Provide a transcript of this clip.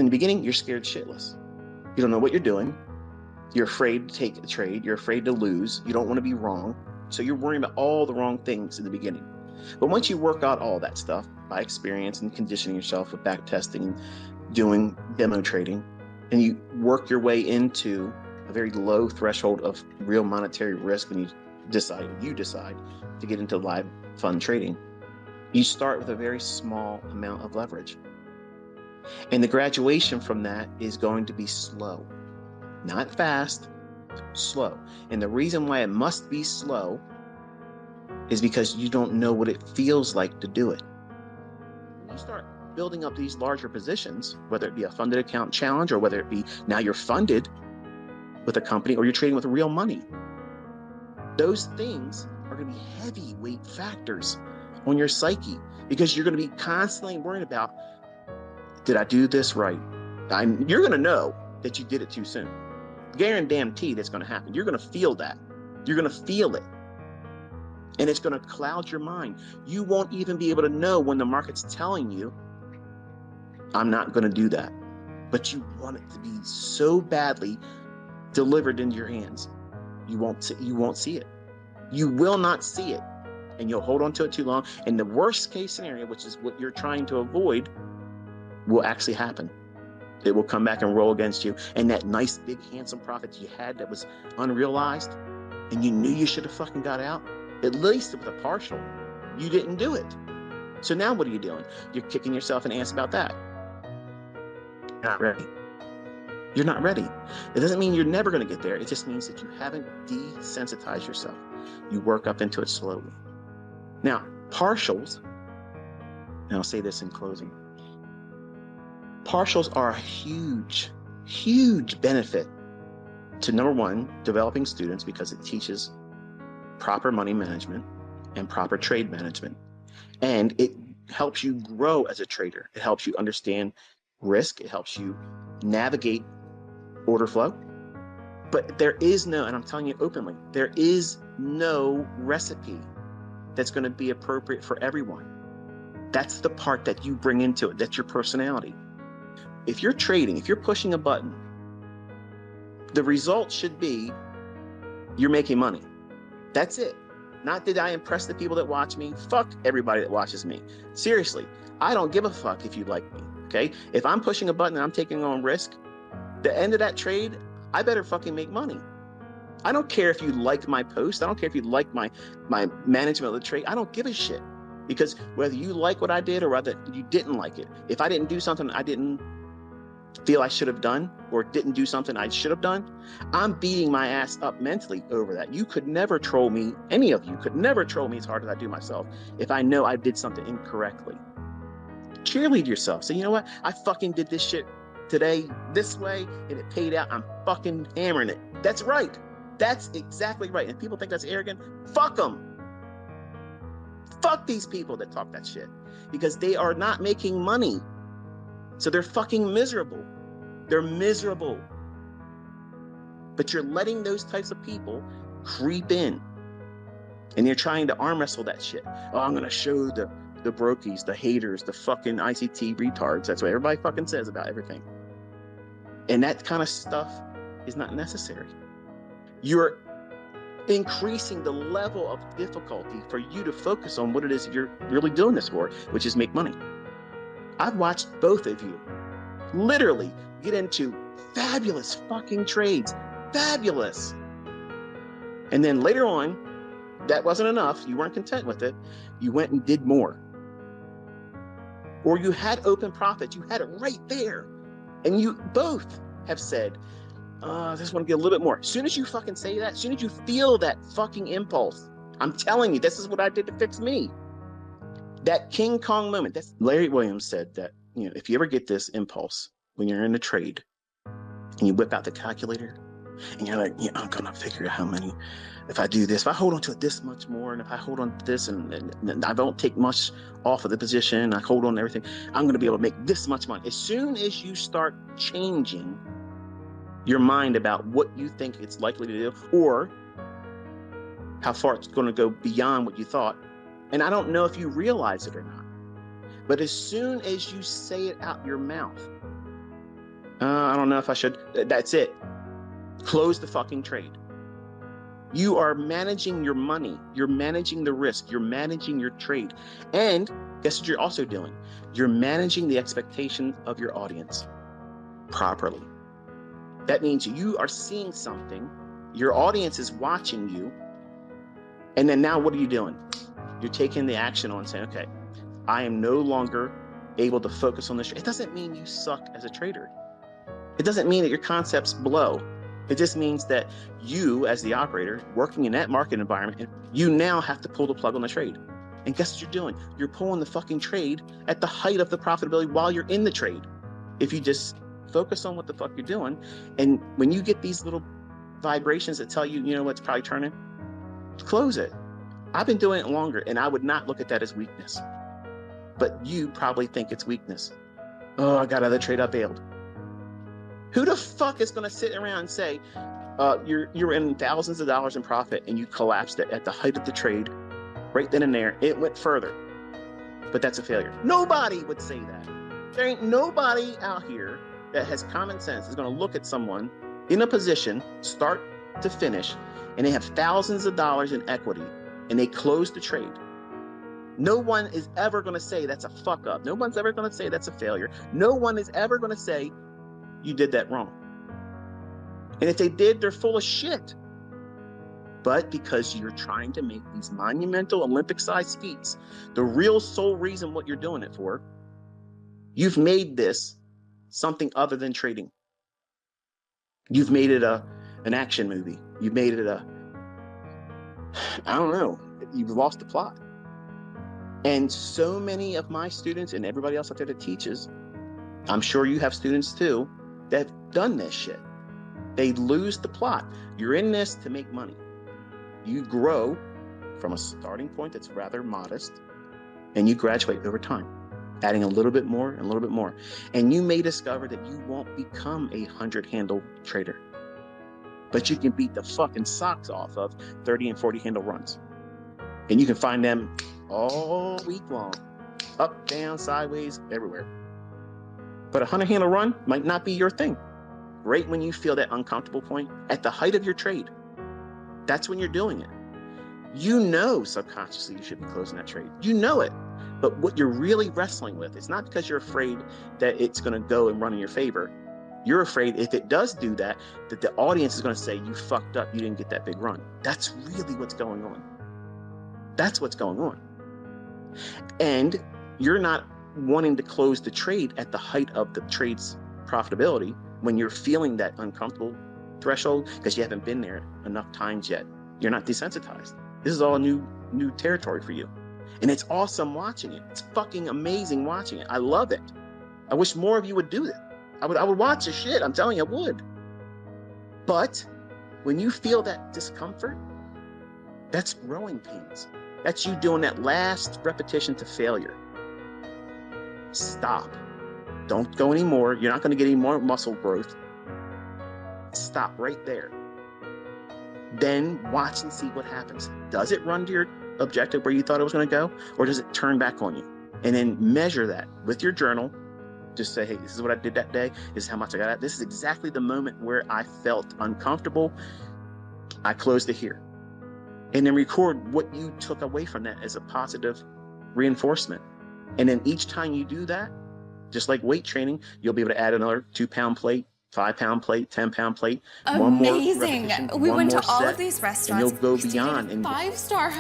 In the beginning, you're scared shitless. You don't know what you're doing. You're afraid to take a trade. You're afraid to lose. You don't want to be wrong. So you're worrying about all the wrong things in the beginning. But once you work out all that stuff by experience and conditioning yourself with back testing and doing demo trading, and you work your way into a very low threshold of real monetary risk when you decide to get into live fund trading, you start with a very small amount of leverage. And the graduation from that is going to be slow, not fast, slow. And the reason why it must be slow is because you don't know what it feels like to do it. When you start building up these larger positions, whether it be a funded account challenge or whether it be now you're funded with a company or you're trading with real money, those things are going to be heavyweight factors on your psyche because you're going to be constantly worrying about, did I do this right? You're going to know that you did it too soon. Guarantee that's going to happen. You're going to feel that. You're going to feel it. And it's going to cloud your mind. You won't even be able to know when the market's telling you, I'm not going to do that. But you want it to be so badly delivered into your hands. You won't see it. You will not see it. And you'll hold on to it too long. And the worst case scenario, which is what you're trying to avoid, will actually happen. It will come back and roll against you. And that nice, big, handsome profit you had that was unrealized and you knew you should have fucking got out, at least with a partial, you didn't do it. So now what are you doing? You're kicking yourself in the ass about that. You're not ready. You're not ready. It doesn't mean you're never going to get there. It just means that you haven't desensitized yourself. You work up into it slowly. Now, partials, and I'll say this in closing, partials are a huge, huge benefit to, number one, developing students because it teaches proper money management and proper trade management. And it helps you grow as a trader. It helps you understand risk. It helps you navigate order flow. But there is no, and I'm telling you openly, there is no recipe that's going to be appropriate for everyone. That's the part that you bring into it. That's your personality. If you're trading, if you're pushing a button, the result should be you're making money. That's it. Not did I impress the people that watch me. Fuck everybody that watches me. Seriously, I don't give a fuck if you like me, okay? If I'm pushing a button and I'm taking on risk, the end of that trade, I better fucking make money. I don't care if you like my post. I don't care if you like my management of the trade. I don't give a shit. Because whether you like what I did or whether you didn't like it, if I didn't do something I didn't feel I should have done or didn't do something I should have done, I'm beating my ass up mentally over that. You could never troll me. Any of you could never troll me as hard as I do myself if I know I did something incorrectly. Cheerlead yourself. Say, you know what? I fucking did this shit today this way and it paid out. I'm fucking hammering it. That's right. That's exactly right. And people think that's arrogant. Fuck them. Fuck these people that talk that shit because they are not making money. So they're fucking miserable. They're miserable. But you're letting those types of people creep in. And you're trying to arm wrestle that shit. Oh, I'm going to show the brokies, the haters, the fucking ICT retards. That's what everybody fucking says about everything. And that kind of stuff is not necessary. You're increasing the level of difficulty for you to focus on what it is you're really doing this for, which is make money. I've watched both of you literally get into fabulous fucking trades. Fabulous. And then later on, that wasn't enough. You weren't content with it. You went and did more. Or you had open profits. You had it right there. And you both have said, I just want to get a little bit more. As soon as you fucking say that, as soon as you feel that fucking impulse, I'm telling you, this is what I did to fix me. That King Kong moment. That's Larry Williams said that, you know, if you ever get this impulse when you're in a trade and you whip out the calculator and you're like, yeah, I'm going to figure out how many, if I do this, if I hold on to it this much more, and if I hold on to this and I don't take much off of the position, I hold on to everything, I'm going to be able to make this much money. As soon as you start changing your mind about what you think it's likely to do or how far it's going to go beyond what you thought, and I don't know if you realize it or not, but as soon as you say it out your mouth, I don't know if I should. That's it. Close the fucking trade. You are managing your money. You're managing the risk. You're managing your trade. And guess what you're also doing? You're managing the expectation of your audience properly. That means you are seeing something, your audience is watching you, and then now what are you doing? You're taking the action on saying, okay, I am no longer able to focus on this. It doesn't mean you suck as a trader. It doesn't mean that your concepts blow. It just means that you, as the operator, working in that market environment, you now have to pull the plug on the trade. And guess what you're doing? You're pulling the fucking trade at the height of the profitability while you're in the trade. If you just focus on what the fuck you're doing, and when you get these little vibrations that tell you, you know what's probably turning, close it. I've been doing it longer, and I would not look at that as weakness. But you probably think it's weakness. Oh, I got another trade, I bailed. Who the fuck is going to sit around and say, you're in thousands of dollars in profit and you collapsed it at the height of the trade, right then and there, it went further, but that's a failure? Nobody would say that. There ain't nobody out here that has common sense is going to look at someone in a position, start to finish, and they have thousands of dollars in equity and they close the trade. No one is ever going to say that's a fuck up. No one's ever going to say that's a failure. No one is ever going to say you did that wrong. And if they did, they're full of shit. But because you're trying to make these monumental Olympic-sized feats, the real sole reason what you're doing it for, you've made this something other than trading. You've made it an action movie. You've made it I don't know, you've lost the plot. And so many of my students and everybody else out there that teaches, I'm sure you have students too, that have done this shit. They lose the plot. You're in this to make money. You grow from a starting point that's rather modest, and you graduate over time, adding a little bit more and a little bit more. And you may discover that you won't become a 100-handle trader, but you can beat the fucking socks off of 30 and 40 handle runs. And you can find them all week long, up, down, sideways, everywhere. But a 100-handle run might not be your thing. Right when you feel that uncomfortable point, at the height of your trade, that's when you're doing it. You know subconsciously you should be closing that trade. You know it. But what you're really wrestling with, it's not because you're afraid that it's going to go and run in your favor. You're afraid if it does do that, that the audience is going to say, you fucked up, you didn't get that big run. That's really what's going on. That's what's going on. And you're not wanting to close the trade at the height of the trade's profitability when you're feeling that uncomfortable threshold because you haven't been there enough times yet. You're not desensitized. This is all new territory for you. And it's awesome watching it. It's fucking amazing watching it. I love it. I wish more of you would do that. I would watch the shit. I'm telling you, I would. But when you feel that discomfort, that's growing pains. That's you doing that last repetition to failure. Stop. Don't go anymore. You're not going to get any more muscle growth. Stop right there. Then watch and see what happens. Does it run to your objective where you thought it was going to go? Or does it turn back on you? And then measure that with your journal. Just say, hey, this is what I did that day. This is how much I got out. This is exactly the moment where I felt uncomfortable. I closed it here. And then record what you took away from that as a positive reinforcement. And then each time you do that, just like weight training, you'll be able to add another 2-pound plate, 5-pound plate, 10-pound plate. Amazing. One more repetition, we one went more to all set, of these restaurants. and you'll go We stayed at beyond. a 5-star